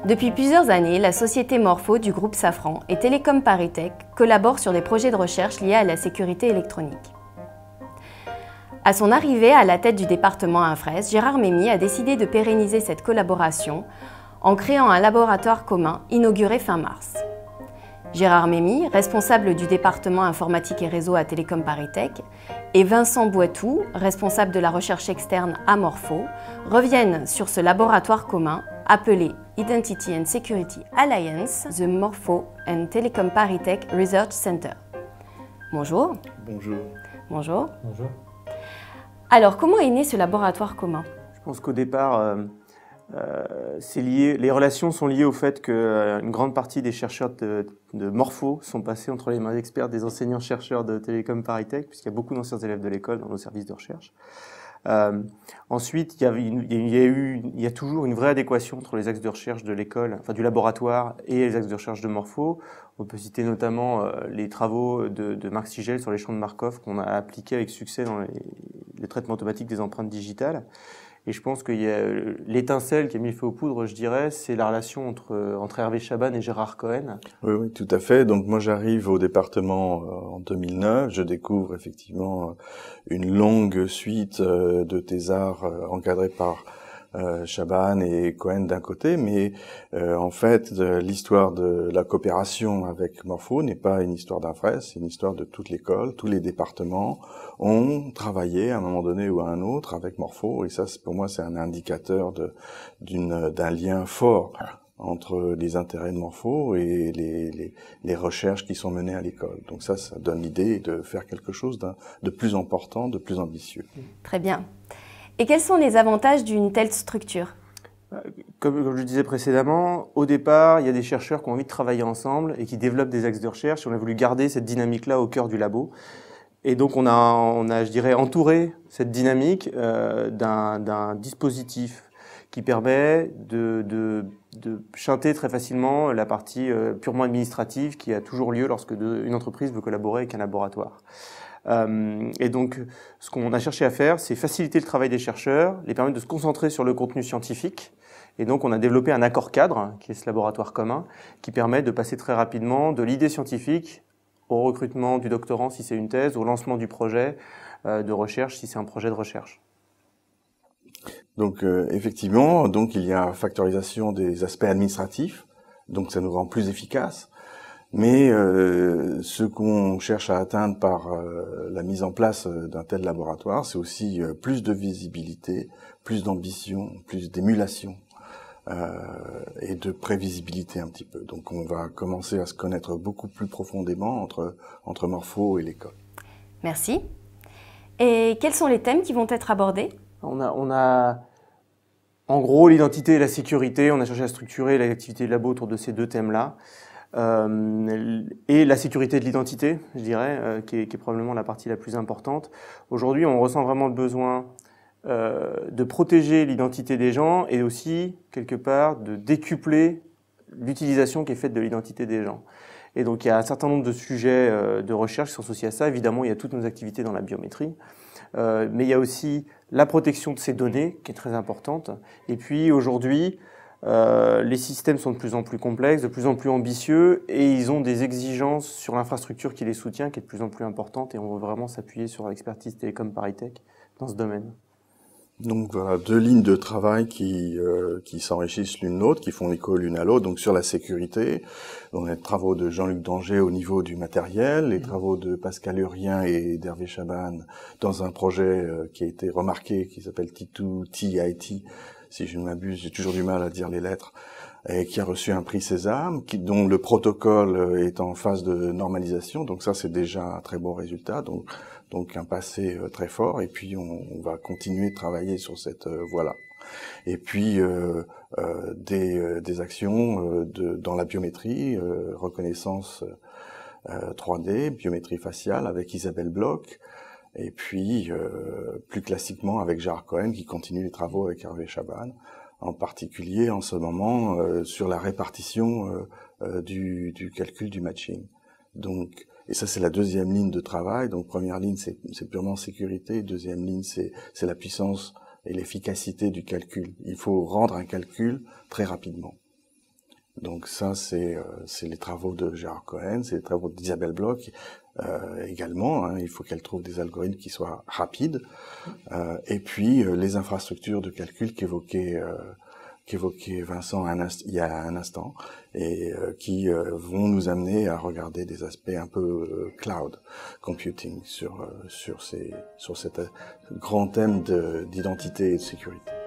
Depuis plusieurs années, la société Morpho du groupe Safran et Télécom ParisTech collaborent sur des projets de recherche liés à la sécurité électronique. À son arrivée à la tête du département Infres, Gérard Mémy a décidé de pérenniser cette collaboration en créant un laboratoire commun inauguré fin mars. Gérard Mémy, responsable du département informatique et réseau à Télécom ParisTech, et Vincent Boitou, responsable de la recherche externe à Morpho, reviennent sur ce laboratoire commun appelé Identity and Security Alliance, the Morpho and Télécom ParisTech Research Center. Bonjour. Bonjour. Bonjour. Bonjour. Alors, comment est né ce laboratoire commun? Je pense qu'au départ, les relations sont liées au fait qu'une grande partie des chercheurs de Morpho sont passés entre les mains d'experts des enseignants-chercheurs de Télécom ParisTech, puisqu'il y a beaucoup d'anciens élèves de l'école dans nos services de recherche. Ensuite, il y a toujours une vraie adéquation entre les axes de recherche de l'école, enfin du laboratoire, et les axes de recherche de Morpho. On peut citer notamment les travaux de Marc Sigel sur les champs de Markov qu'on a appliqués avec succès dans les traitements automatiques des empreintes digitales. Et je pense qu'il y a l'étincelle qui a mis le feu aux poudres, je dirais, c'est la relation entre Hervé Chabanne et Gérard Cohen. Oui, oui, tout à fait. Donc moi j'arrive au département en 2009, je découvre effectivement une longue suite de thésards encadrés par Chabanne et Cohen d'un côté, mais en fait l'histoire de la coopération avec Morpho n'est pas une histoire d'Infres, c'est une histoire de toute l'école. Tous les départements ont travaillé à un moment donné ou à un autre avec Morpho, et ça pour moi c'est un indicateur d'un lien fort entre les intérêts de Morpho et les recherches qui sont menées à l'école. Donc ça donne l'idée de faire quelque chose de plus important, de plus ambitieux. Très bien. Et quels sont les avantages d'une telle structure? Comme je disais précédemment, au départ, il y a des chercheurs qui ont envie de travailler ensemble et qui développent des axes de recherche. On a voulu garder cette dynamique-là au cœur du labo. Et donc on a, je dirais, entouré cette dynamique d'un dispositif qui permet de chanter très facilement la partie purement administrative qui a toujours lieu lorsque une entreprise veut collaborer avec un laboratoire. Et donc, ce qu'on a cherché à faire, c'est faciliter le travail des chercheurs, les permettre de se concentrer sur le contenu scientifique. Et donc, on a développé un accord cadre, qui est ce laboratoire commun, qui permet de passer très rapidement de l'idée scientifique au recrutement du doctorant si c'est une thèse, au lancement du projet de recherche si c'est un projet de recherche. Donc, effectivement, donc il y a factorisation des aspects administratifs, donc ça nous rend plus efficaces. Mais ce qu'on cherche à atteindre par la mise en place d'un tel laboratoire, c'est aussi plus de visibilité, plus d'ambition, plus d'émulation et de prévisibilité un petit peu. Donc on va commencer à se connaître beaucoup plus profondément entre Morpho et l'école. Merci. Et quels sont les thèmes qui vont être abordés? On a en gros l'identité et la sécurité. On a cherché à structurer l'activité de labo autour de ces deux thèmes-là. Et la sécurité de l'identité, je dirais, qui est probablement la partie la plus importante. Aujourd'hui, on ressent vraiment le besoin de protéger l'identité des gens et aussi, quelque part, de décupler l'utilisation qui est faite de l'identité des gens. Et donc, il y a un certain nombre de sujets de recherche qui sont associés à ça. Évidemment, il y a toutes nos activités dans la biométrie. Mais il y a aussi la protection de ces données, qui est très importante. Et puis, aujourd'hui, les systèmes sont de plus en plus complexes, de plus en plus ambitieux, et ils ont des exigences sur l'infrastructure qui les soutient, qui est de plus en plus importante, et on veut vraiment s'appuyer sur l'expertise Télécom ParisTech dans ce domaine. Donc voilà, deux lignes de travail qui s'enrichissent l'une l'autre, qui font écho l'une à l'autre. Donc sur la sécurité, on a les travaux de Jean-Luc Danger au niveau du matériel, les travaux de Pascal Urien et d'Hervé Chabanne dans un projet qui a été remarqué, qui s'appelle T2TIT, si je ne m'abuse, j'ai toujours du mal à dire les lettres, et qui a reçu un prix César, dont le protocole est en phase de normalisation. Donc ça, c'est déjà un très bon résultat. Donc un passé très fort. Et puis on va continuer de travailler sur cette voie-là. Et puis des actions dans la biométrie, reconnaissance 3D, biométrie faciale avec Isabelle Bloch. Et puis, plus classiquement, avec Gérard Cohen, qui continue les travaux avec Hervé Chabanne, en particulier en ce moment sur la répartition du calcul du matching. Donc, Et ça, c'est la deuxième ligne de travail. Donc, première ligne, c'est purement sécurité. Deuxième ligne, c'est la puissance et l'efficacité du calcul. Il faut rendre un calcul très rapidement. Donc ça, c'est les travaux de Gérard Cohen, c'est les travaux d'Isabelle Bloch également. Hein, il faut qu'elle trouve des algorithmes qui soient rapides. Et puis, les infrastructures de calcul qu'évoquait Vincent il y a un instant, et qui vont nous amener à regarder des aspects un peu cloud computing sur cet grand thème d'identité et de sécurité.